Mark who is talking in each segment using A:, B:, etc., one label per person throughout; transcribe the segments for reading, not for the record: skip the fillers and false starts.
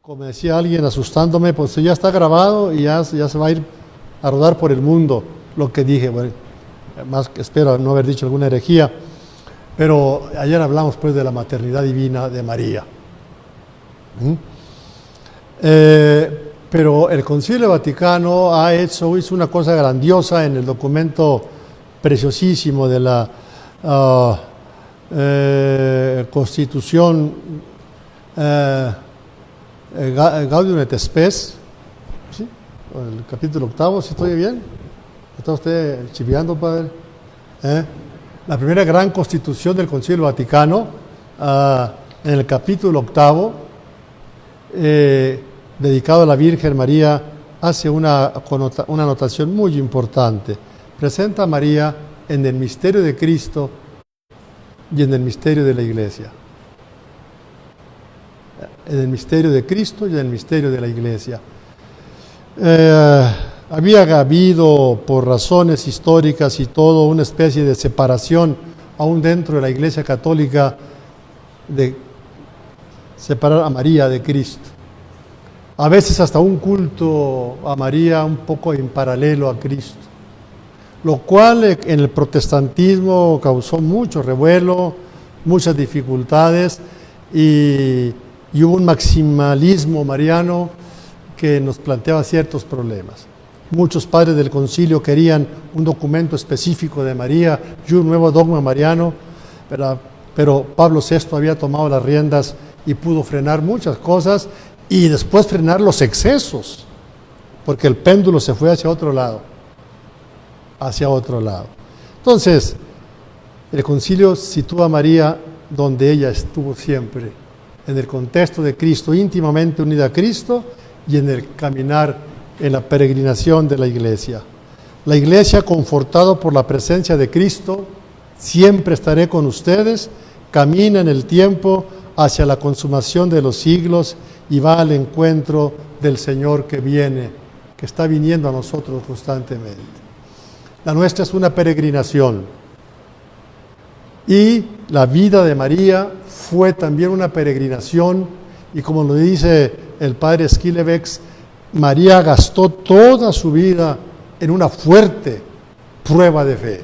A: Como decía alguien asustándome, pues ya está grabado y ya se va a ir a rodar por el mundo lo que dije. Bueno, más que espero no haber dicho alguna herejía, pero ayer hablamos pues de la maternidad divina de María. Pero el Concilio Vaticano hizo una cosa grandiosa en el documento preciosísimo de la Constitución Gaudium et Spes, ¿sí? El capítulo 8, ¿sí estoy bien? ¿Está usted chiviando, padre? La primera gran constitución del Concilio Vaticano, en el capítulo 8, dedicado a la Virgen María, hace una anotación muy importante. Presenta a María en el misterio de Cristo y en el misterio de la Iglesia. En el misterio de Cristo y en el misterio de la Iglesia. Había habido, por razones históricas y todo, una especie de separación, aún dentro de la Iglesia Católica, de separar a María de Cristo. A veces hasta un culto a María un poco en paralelo a Cristo, lo cual en el protestantismo causó mucho revuelo, muchas dificultades y hubo un maximalismo mariano que nos planteaba ciertos problemas. Muchos padres del concilio querían un documento específico de María y un nuevo dogma mariano, pero Pablo VI había tomado las riendas y pudo frenar muchas cosas y después frenar los excesos, porque el péndulo se fue hacia otro lado. Entonces, el concilio sitúa a María donde ella estuvo siempre, en el contexto de Cristo, íntimamente unida a Cristo y en el caminar en la peregrinación de la Iglesia. La Iglesia, confortado por la presencia de Cristo, siempre estaré con ustedes, camina en el tiempo hacia la consumación de los siglos y va al encuentro del Señor que viene, que está viniendo a nosotros constantemente. La nuestra es una peregrinación y la vida de María fue también una peregrinación y como lo dice el padre Schillebeeckx, María gastó toda su vida en una fuerte prueba de fe.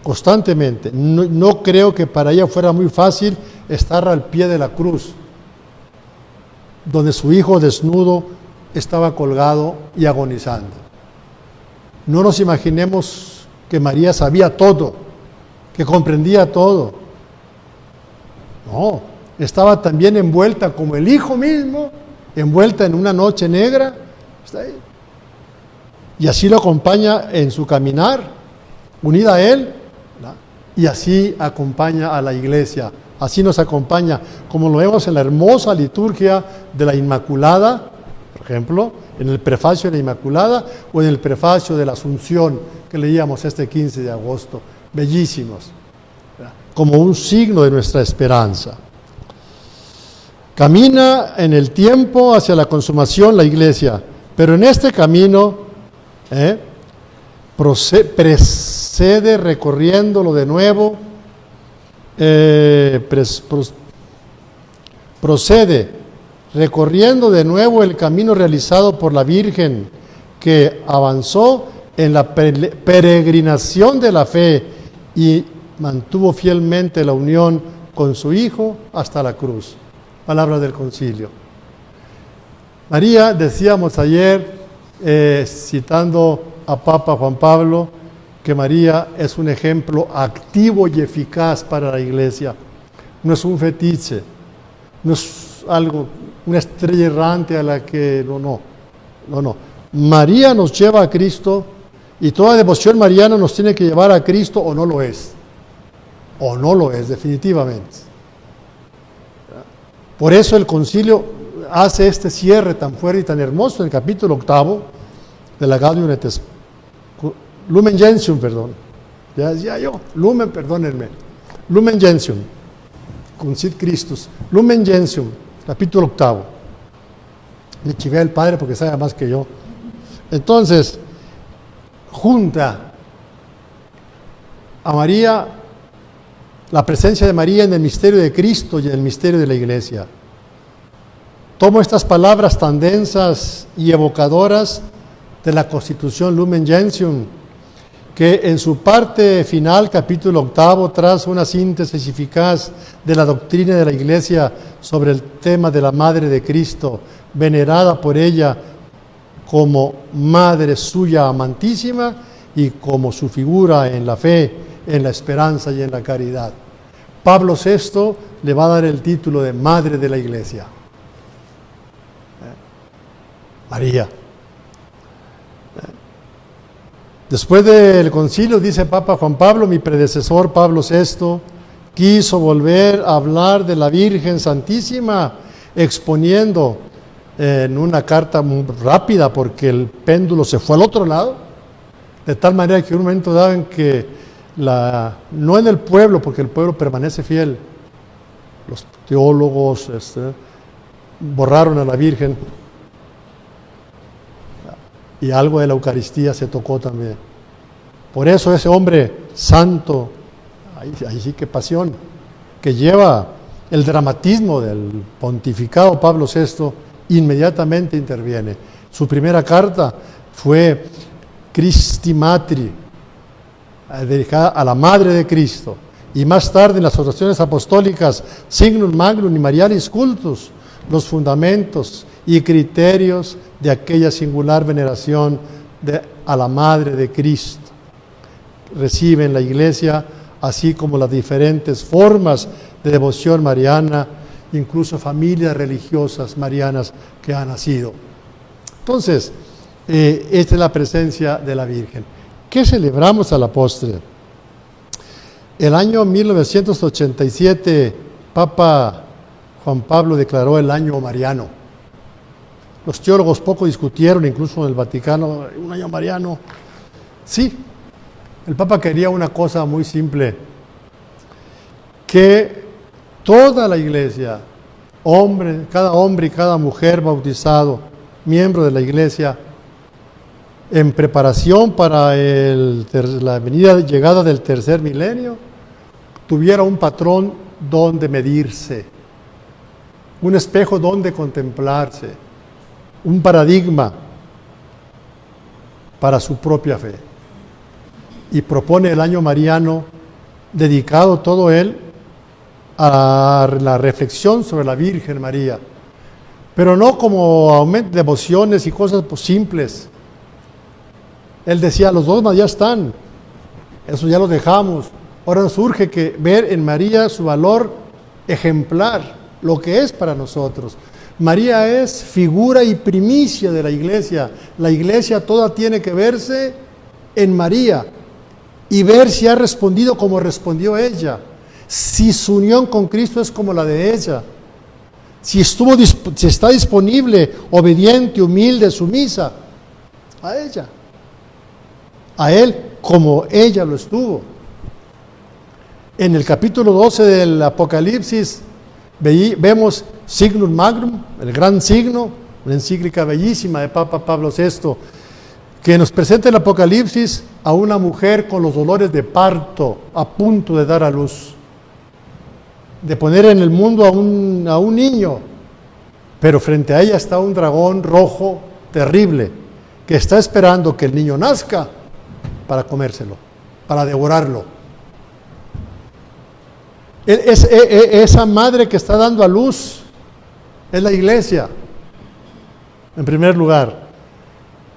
A: Constantemente. No creo que para ella fuera muy fácil estar al pie de la cruz, donde su hijo desnudo estaba colgado y agonizando. No nos imaginemos que María sabía todo, que comprendía todo. No, estaba también envuelta como el hijo mismo, envuelta en una noche negra. Está ahí. Y así lo acompaña en su caminar, unida a él, ¿no? Y así acompaña a la Iglesia. Así nos acompaña, como lo vemos en la hermosa liturgia de la Inmaculada, por ejemplo, en el prefacio de la Inmaculada o en el prefacio de la Asunción que leíamos este 15 de agosto. Bellísimos, como un signo de nuestra esperanza. Camina en el tiempo hacia la consumación la Iglesia, pero en este camino precede recorriéndolo de nuevo, procede recorriendo de nuevo el camino realizado por la Virgen que avanzó en la peregrinación de la fe y mantuvo fielmente la unión con su Hijo hasta la cruz. Palabra del concilio. María, decíamos ayer, citando a Papa Juan Pablo, que María es un ejemplo activo y eficaz para la Iglesia. No es un fetiche, no es algo, una estrella errante a la que no. María nos lleva a Cristo y toda devoción mariana nos tiene que llevar a Cristo o no lo es. O no lo es, definitivamente. Por eso el concilio hace este cierre tan fuerte y tan hermoso en el capítulo 8 de la Gaudium et Spes. Lumen Gentium, perdón. Ya decía yo, Lumen, perdónenme. Lumen Gentium, Concit Christus. Lumen Gentium, capítulo 8. Le chivé al Padre porque sabe más que yo. Entonces, junta a María, la presencia de María en el misterio de Cristo y en el misterio de la Iglesia. Tomo estas palabras tan densas y evocadoras de la Constitución Lumen Gentium, que en su parte final, capítulo 8, traza una síntesis eficaz de la doctrina de la Iglesia sobre el tema de la Madre de Cristo, venerada por ella como Madre suya amantísima y como su figura en la fe, en la esperanza y en la caridad. Pablo VI le va a dar el título de Madre de la Iglesia. María. Después del concilio, dice Papa Juan Pablo, mi predecesor Pablo VI, quiso volver a hablar de la Virgen Santísima, exponiendo en una carta muy rápida, porque el péndulo se fue al otro lado, de tal manera que en un momento dado en que, no en el pueblo, porque el pueblo permanece fiel, los teólogos borraron a la Virgen, y algo de la Eucaristía se tocó también. Por eso ese hombre santo, ahí sí que pasión, que lleva el dramatismo del pontificado Pablo VI, inmediatamente interviene. Su primera carta fue Christi Matri, dedicada a la Madre de Cristo, y más tarde en las oraciones apostólicas Signum Magnum y Marialis Cultus, los fundamentos y criterios de aquella singular veneración a la Madre de Cristo. Recibe en la Iglesia, así como las diferentes formas de devoción mariana, incluso familias religiosas marianas que han nacido. Entonces, esta es la presencia de la Virgen. ¿Qué celebramos a la postre? El año 1987, Papa Juan Pablo declaró el año mariano. Los teólogos poco discutieron, incluso en el Vaticano, un año mariano. Sí, el Papa quería una cosa muy simple, que toda la Iglesia, cada hombre y cada mujer bautizado, miembro de la Iglesia, en preparación para la llegada del tercer milenio, tuviera un patrón donde medirse, un espejo donde contemplarse, un paradigma para su propia fe. Y propone el año mariano, dedicado todo él a la reflexión sobre la Virgen María, pero no como aumento de devociones y cosas simples. Él decía, los dogmas ya están, eso ya lo dejamos, ahora nos urge ver en María su valor ejemplar, lo que es para nosotros. María es figura y primicia de la Iglesia. La Iglesia toda tiene que verse en María y ver si ha respondido como respondió ella, si su unión con Cristo es como la de ella, si está disponible, obediente, humilde, sumisa a ella, a Él como ella lo estuvo. En el capítulo 12 del Apocalipsis vemos Signum Magnum, el gran signo, una encíclica bellísima de Papa Pablo VI, que nos presenta el Apocalipsis a una mujer con los dolores de parto, a punto de dar a luz, de poner en el mundo a un niño, pero frente a ella está un dragón rojo terrible, que está esperando que el niño nazca para comérselo, para devorarlo. Esa madre que está dando a luz es la Iglesia, en primer lugar.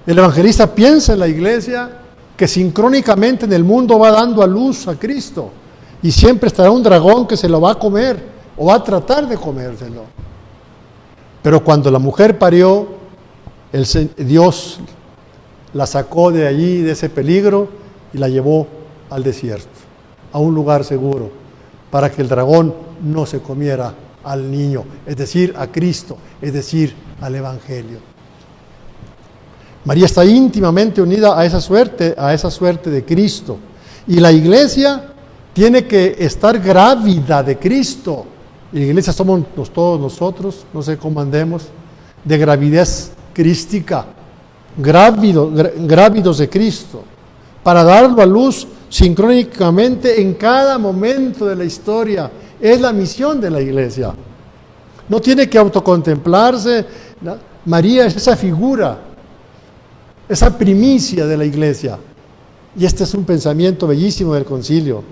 A: El evangelista piensa en la Iglesia que sincrónicamente en el mundo va dando a luz a Cristo, y siempre estará un dragón que se lo va a comer o va a tratar de comérselo. Pero cuando la mujer parió, Dios la sacó de allí, de ese peligro, y la llevó al desierto, a un lugar seguro, para que el dragón no se comiera al niño, es decir, a Cristo, es decir, al Evangelio. María está íntimamente unida a esa suerte de Cristo. Y la Iglesia tiene que estar grávida de Cristo. Y la Iglesia somos todos nosotros, no sé cómo andemos, de gravidez crística, grávidos de Cristo, para darlo a luz sincrónicamente en cada momento de la historia. Es la misión de la Iglesia. no tiene que autocontemplarse. ¿No? María es esa figura, esa primicia de la iglesia. Y este es un pensamiento bellísimo del concilio.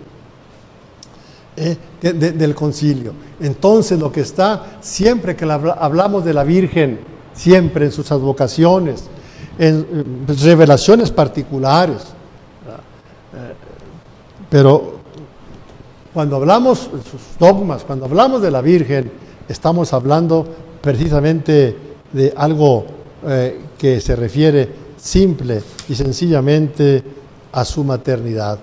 A: Del concilio. Entonces lo que está, siempre que hablamos de la Virgen, siempre en sus advocaciones, en revelaciones particulares, pero cuando hablamos de sus dogmas, cuando hablamos de la Virgen, estamos hablando precisamente de algo que se refiere simple y sencillamente a su maternidad.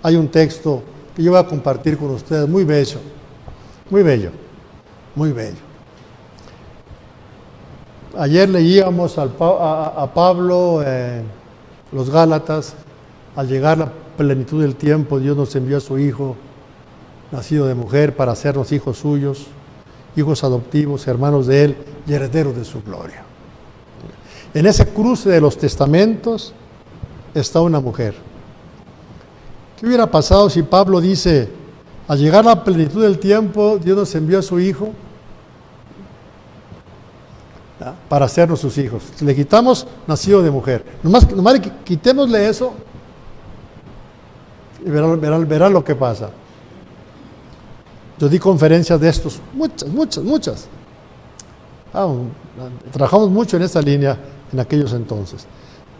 A: Hay un texto que yo voy a compartir con ustedes, muy bello, muy bello, muy bello. Ayer leíamos a Pablo, los Gálatas, al llegar la plenitud del tiempo, Dios nos envió a su Hijo, nacido de mujer, para hacernos hijos suyos, hijos adoptivos, hermanos de Él y herederos de su gloria. En ese cruce de los testamentos está una mujer. ¿Qué hubiera pasado si Pablo dice, al llegar la plenitud del tiempo, Dios nos envió a su Hijo para hacernos sus hijos? Le quitamos nacido de mujer. Nomás quitémosle eso y verán lo que pasa. Yo di conferencias de estos, muchas. Trabajamos mucho en esa línea en aquellos entonces.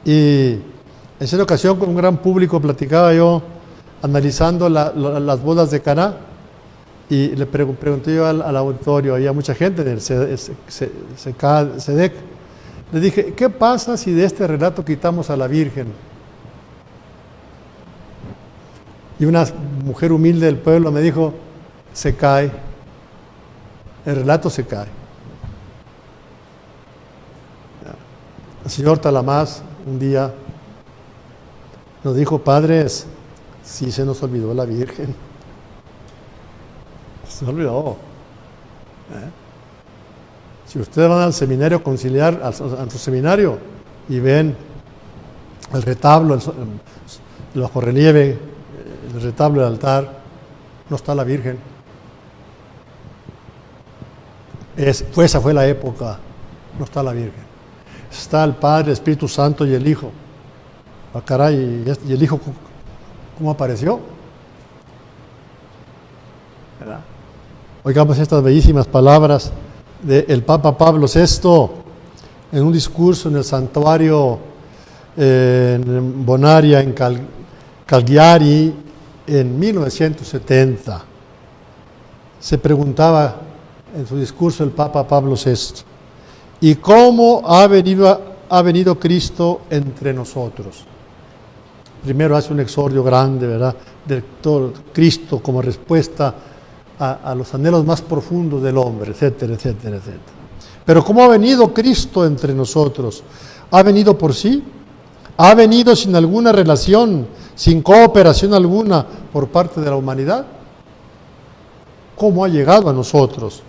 A: Y en esa ocasión con un gran público platicaba yo, analizando las bodas de Caná, y le pregunté yo al auditorio, había mucha gente del SEDEC, le dije, ¿qué pasa si de este relato quitamos a la Virgen? Y una mujer humilde del pueblo me dijo, se cae, el relato se cae. El señor Talamás un día nos dijo, padres, sí se nos olvidó la Virgen. Se nos olvidó. Si ustedes van al seminario conciliar, a su seminario, y ven el retablo, el bajorrelieve, el retablo del altar, no está la Virgen. Esa fue la época, no está la Virgen. Está el Padre, el Espíritu Santo y el Hijo. Ah, caray, ¿y el Hijo cómo apareció? ¿Verdad? Oigamos estas bellísimas palabras del Papa Pablo VI en un discurso en el santuario en Bonaria, en Cagliari, en 1970. Se preguntaba en su discurso el Papa Pablo VI, ¿y cómo ha venido Cristo entre nosotros? Primero hace un exordio grande, ¿verdad?, de todo Cristo como respuesta a los anhelos más profundos del hombre, etcétera, etcétera, etcétera. Pero ¿cómo ha venido Cristo entre nosotros? ¿Ha venido por sí? ¿Ha venido sin alguna relación, sin cooperación alguna por parte de la humanidad? ¿Cómo ha llegado a nosotros?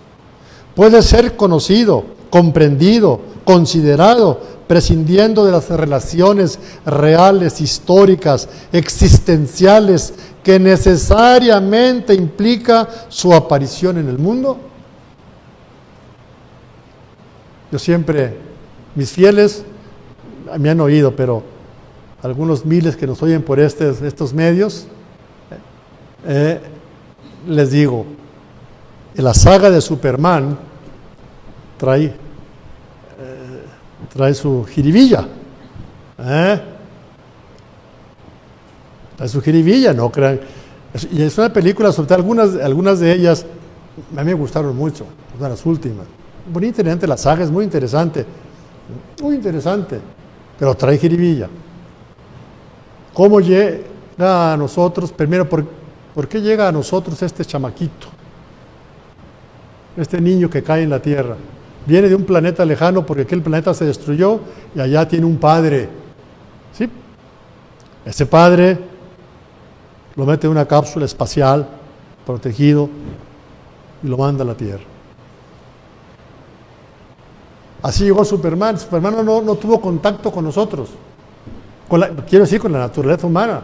A: Puede ser conocido, comprendido, considerado, prescindiendo de las relaciones reales, históricas, existenciales, que necesariamente implica su aparición en el mundo. Yo siempre, mis fieles me han oído, pero algunos miles que nos oyen por estos medios, les digo, en la saga de Superman trae su jiribilla. Trae su jiribilla, no crean. Y es una película, sobre algunas de ellas, a mí me gustaron mucho, las últimas. Muy interesante, la saga es muy interesante, pero trae jiribilla. ¿Cómo llega a nosotros? Primero, ¿por qué llega a nosotros este chamaquito? Este niño que cae en la tierra. Viene de un planeta lejano porque aquel planeta se destruyó y allá tiene un padre. ¿Sí? Ese padre lo mete en una cápsula espacial, protegido, y lo manda a la Tierra. Así llegó Superman. Superman no tuvo contacto con nosotros, quiero decir, con la naturaleza humana.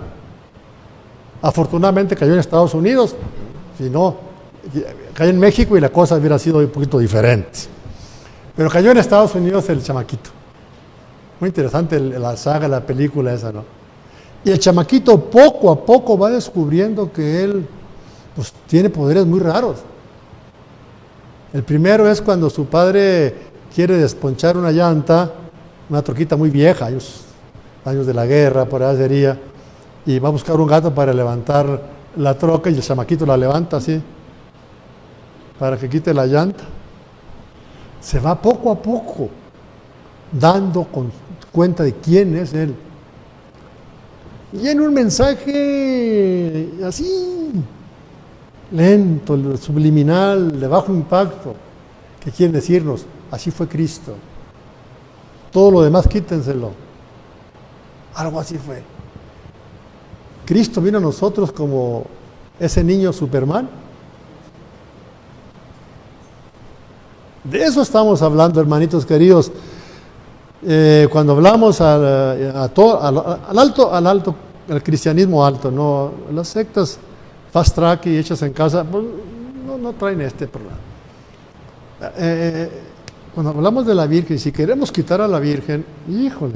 A: Afortunadamente cayó en Estados Unidos, si no, Cayó en México y la cosa hubiera sido un poquito diferente. Pero cayó en Estados Unidos el chamaquito. Muy interesante la saga, la película esa, ¿no? Y el chamaquito poco a poco va descubriendo que él pues, tiene poderes muy raros. El primero es cuando su padre quiere desponchar una llanta, una troquita muy vieja, años de la guerra, por allá sería, y va a buscar un gato para levantar la troca y el chamaquito la levanta así, para que quite la llanta. Se va poco a poco dando cuenta de quién es él. Y en un mensaje así, lento, subliminal, de bajo impacto, que quiere decirnos, así fue Cristo. Todo lo demás quítenselo. Algo así fue. Cristo vino a nosotros como ese niño Superman. De eso estamos hablando, hermanitos queridos. Cuando hablamos al cristianismo alto, no las sectas fast track y hechas en casa, pues, no traen este problema. Cuando hablamos de la Virgen, si queremos quitar a la Virgen, híjole,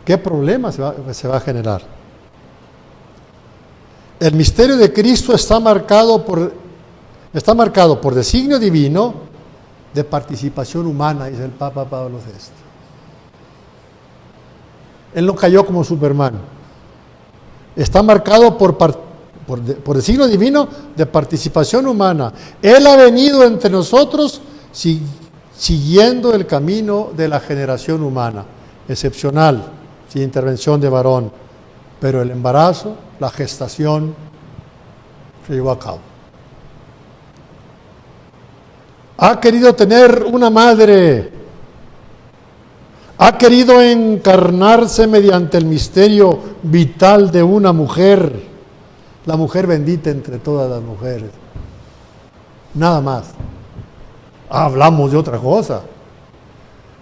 A: qué problema se va a generar. El misterio de Cristo está marcado por designio divino de participación humana, dice el Papa Pablo VI. Él no cayó como Superman. Está marcado por designio divino de participación humana. Él ha venido entre nosotros siguiendo el camino de la generación humana, excepcional, sin intervención de varón. Pero el embarazo, la gestación, se llevó a cabo. Ha querido tener una madre, ha querido encarnarse mediante el misterio vital de una mujer, la mujer bendita entre todas las mujeres. Nada más. Hablamos de otra cosa.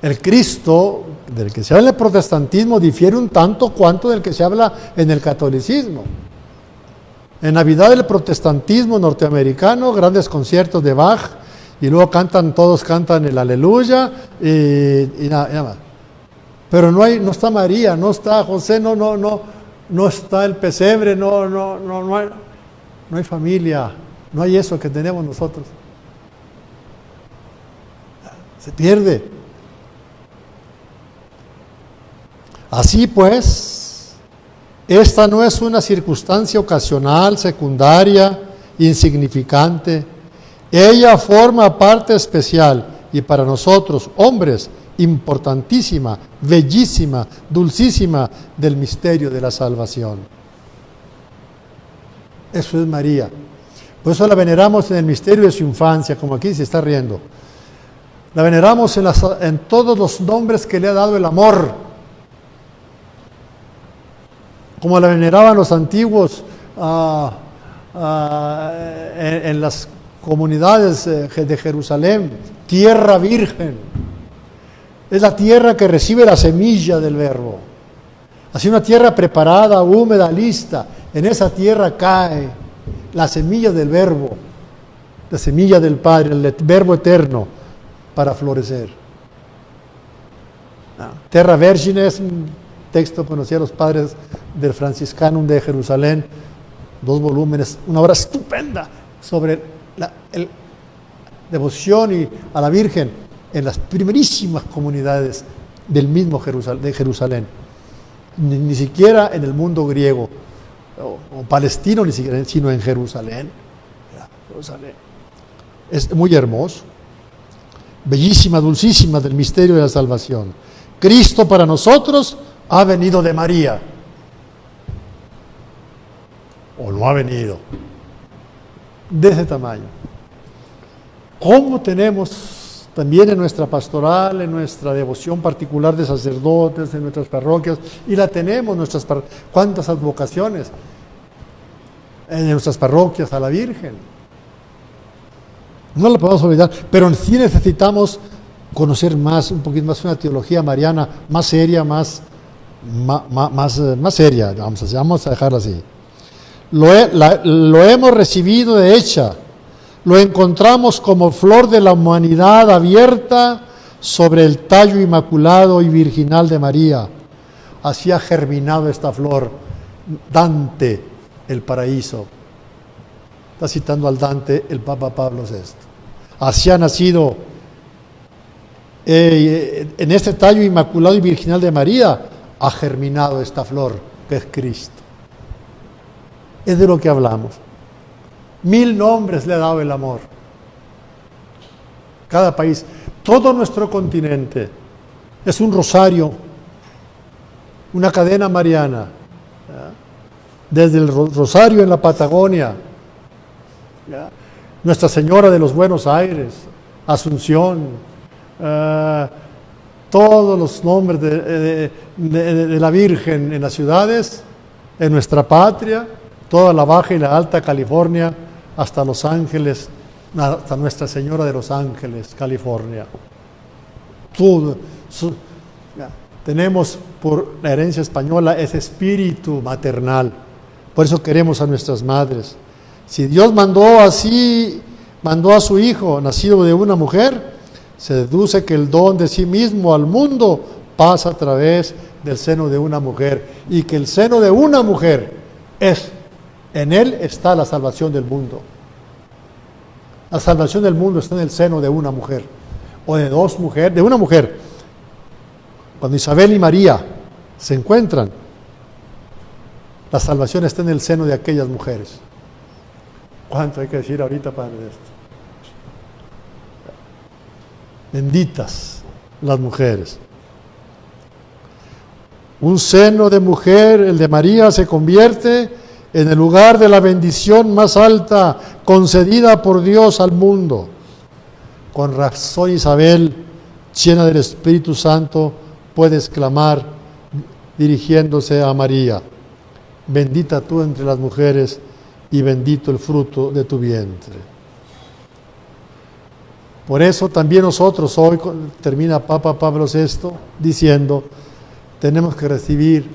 A: El Cristo del que se habla en el protestantismo difiere un tanto cuanto del que se habla en el catolicismo. En Navidad el protestantismo norteamericano, grandes conciertos de Bach, y luego todos cantan el aleluya y nada más. Pero no está María, no está José, no está el pesebre, no hay familia, no hay eso que tenemos nosotros. Se pierde. Así pues, esta no es una circunstancia ocasional, secundaria, insignificante. Ella forma parte especial y para nosotros, hombres, importantísima, bellísima, dulcísima del misterio de la salvación. Eso es María. Por eso la veneramos en el misterio de su infancia, como aquí se está riendo. La veneramos en todos los nombres que le ha dado el amor, como la veneraban los antiguos en las comunidades de Jerusalén, tierra virgen. Es la tierra que recibe la semilla del Verbo. Así una tierra preparada, húmeda, lista. En esa tierra cae la semilla del Verbo, la semilla del Padre, el Verbo eterno, para florecer. Terra Virgine es un texto conocido a los padres del Franciscanum de Jerusalén, 2 volúmenes, una obra estupenda sobre la devoción a la Virgen en las primerísimas comunidades del mismo de Jerusalén, ni siquiera en el mundo griego o palestino, ni siquiera, sino en Jerusalén. Es muy hermoso, bellísima, dulcísima del misterio de la salvación. Cristo para nosotros ha venido de María, o no ha venido, de ese tamaño. ¿Cómo tenemos también en nuestra pastoral, en nuestra devoción particular de sacerdotes, en nuestras parroquias, y la tenemos, cuántas advocaciones en nuestras parroquias a la Virgen? No la podemos olvidar, pero sí necesitamos conocer más, un poquito más, una teología mariana más seria, más seria, vamos a dejarla así. Lo hemos recibido de hecha, lo encontramos como flor de la humanidad abierta sobre el tallo inmaculado y virginal de María. Así ha germinado esta flor. Dante, el paraíso. Está citando al Dante, el Papa Pablo VI. Así ha nacido en este tallo inmaculado y virginal de María, ha germinado esta flor que es Cristo. Es de lo que hablamos. 1000 nombres le ha dado el amor. Cada país, todo nuestro continente es un rosario, una cadena mariana. Desde el rosario en la Patagonia, Nuestra Señora de los Buenos Aires, Asunción, todos los nombres de la Virgen en las ciudades, en nuestra patria, toda la Baja y la Alta California, hasta Los Ángeles, hasta Nuestra Señora de los Ángeles, California. Tenemos por la herencia española ese espíritu maternal. Por eso queremos a nuestras madres. Si Dios mandó a su Hijo, nacido de una mujer, se deduce que el don de sí mismo al mundo pasa a través del seno de una mujer, y que el seno de una mujer en él está la salvación del mundo. La salvación del mundo está en el seno de una mujer, o de dos mujeres, de una mujer. Cuando Isabel y María se encuentran, la salvación está en el seno de aquellas mujeres. ¿Cuánto hay que decir ahorita para esto? Benditas las mujeres. Un seno de mujer, el de María, se convierte en el lugar de la bendición más alta concedida por Dios al mundo. Con razón Isabel, llena del Espíritu Santo, puede exclamar, dirigiéndose a María: bendita tú entre las mujeres y bendito el fruto de tu vientre. Por eso también nosotros hoy, termina Papa Pablo VI diciendo, tenemos que recibir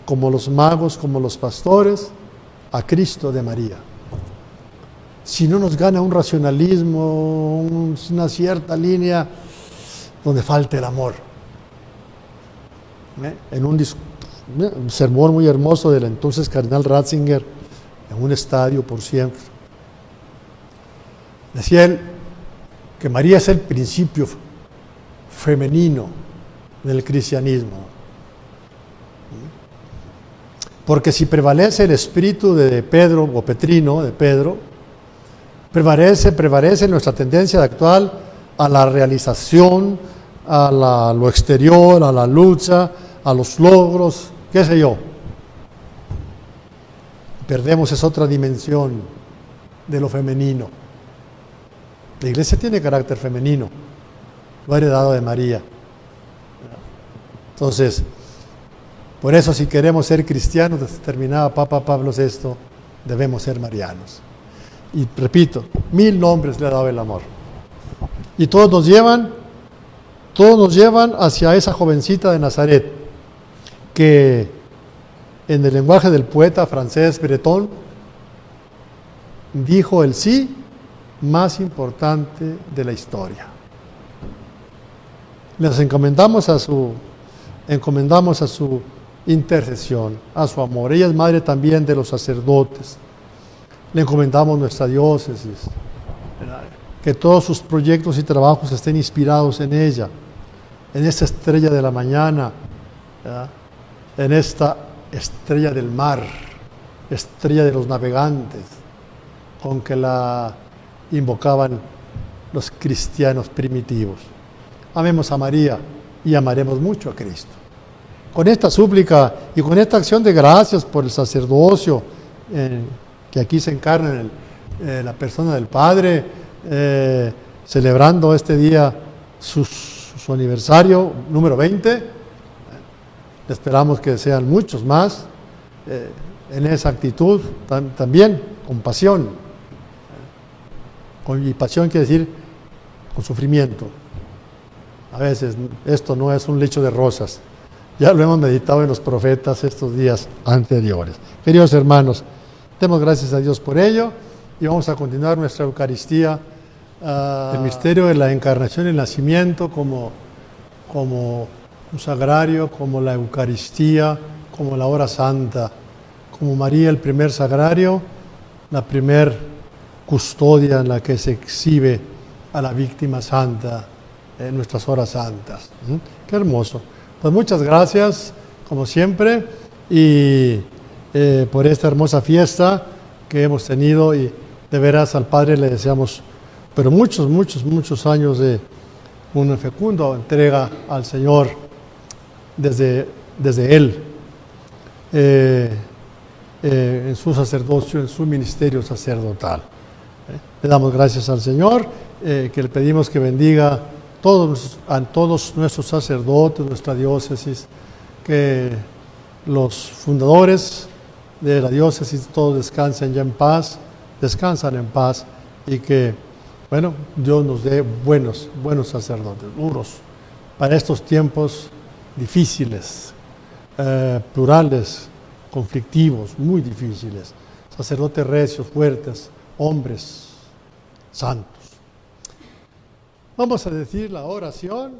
A: como los magos, como los pastores, a Cristo de María. Si no nos gana un racionalismo, una cierta línea donde falte el amor. En un sermón muy hermoso del entonces cardenal Ratzinger, en un estadio por siempre, decía él que María es el principio femenino del cristianismo. Porque si prevalece el espíritu de Pedro, o Petrino, de Pedro, prevalece nuestra tendencia actual a la realización, a lo exterior, a la lucha, a los logros, qué sé yo. Perdemos esa otra dimensión de lo femenino. La iglesia tiene carácter femenino, lo ha heredado de María. Entonces, por eso si queremos ser cristianos, determinaba Papa Pablo VI, debemos ser marianos. Y repito, 1000 nombres le ha dado el amor. Y todos nos llevan hacia esa jovencita de Nazaret, que en el lenguaje del poeta francés Breton dijo el sí más importante de la historia. Les encomendamos a su intercesión, a su amor. Ella es madre también de los sacerdotes. Le encomendamos nuestra diócesis, que todos sus proyectos y trabajos estén inspirados en ella, en esta estrella de la mañana, ¿verdad? En esta estrella del mar, estrella de los navegantes, con que la invocaban los cristianos primitivos. Amemos a María y amaremos mucho a Cristo. Con esta súplica y con esta acción de gracias por el sacerdocio que aquí se encarna en la persona del Padre, celebrando este día su aniversario número 20, esperamos que sean muchos más, en esa actitud también, con pasión. Y pasión quiere decir con sufrimiento. A veces esto no es un lecho de rosas. Ya lo hemos meditado en los profetas estos días anteriores. Queridos hermanos, demos gracias a Dios por ello y vamos a continuar nuestra Eucaristía, el misterio de la encarnación y el nacimiento como un sagrario, como la Eucaristía, como la hora santa, como María el primer sagrario, la primer custodia en la que se exhibe a la víctima santa en nuestras horas santas. Qué hermoso. Pues muchas gracias, como siempre, y por esta hermosa fiesta que hemos tenido, y de veras al Padre le deseamos, pero muchos años de una fecunda entrega al Señor desde Él, en su sacerdocio, en su ministerio sacerdotal. Le damos gracias al Señor, que le pedimos que bendiga a todos nuestros sacerdotes, nuestra diócesis, que los fundadores de la diócesis todos descansan en paz, y que, bueno, Dios nos dé buenos sacerdotes, duros, para estos tiempos difíciles, plurales, conflictivos, muy difíciles, sacerdotes recios, fuertes, hombres santos. Vamos a decir la oración.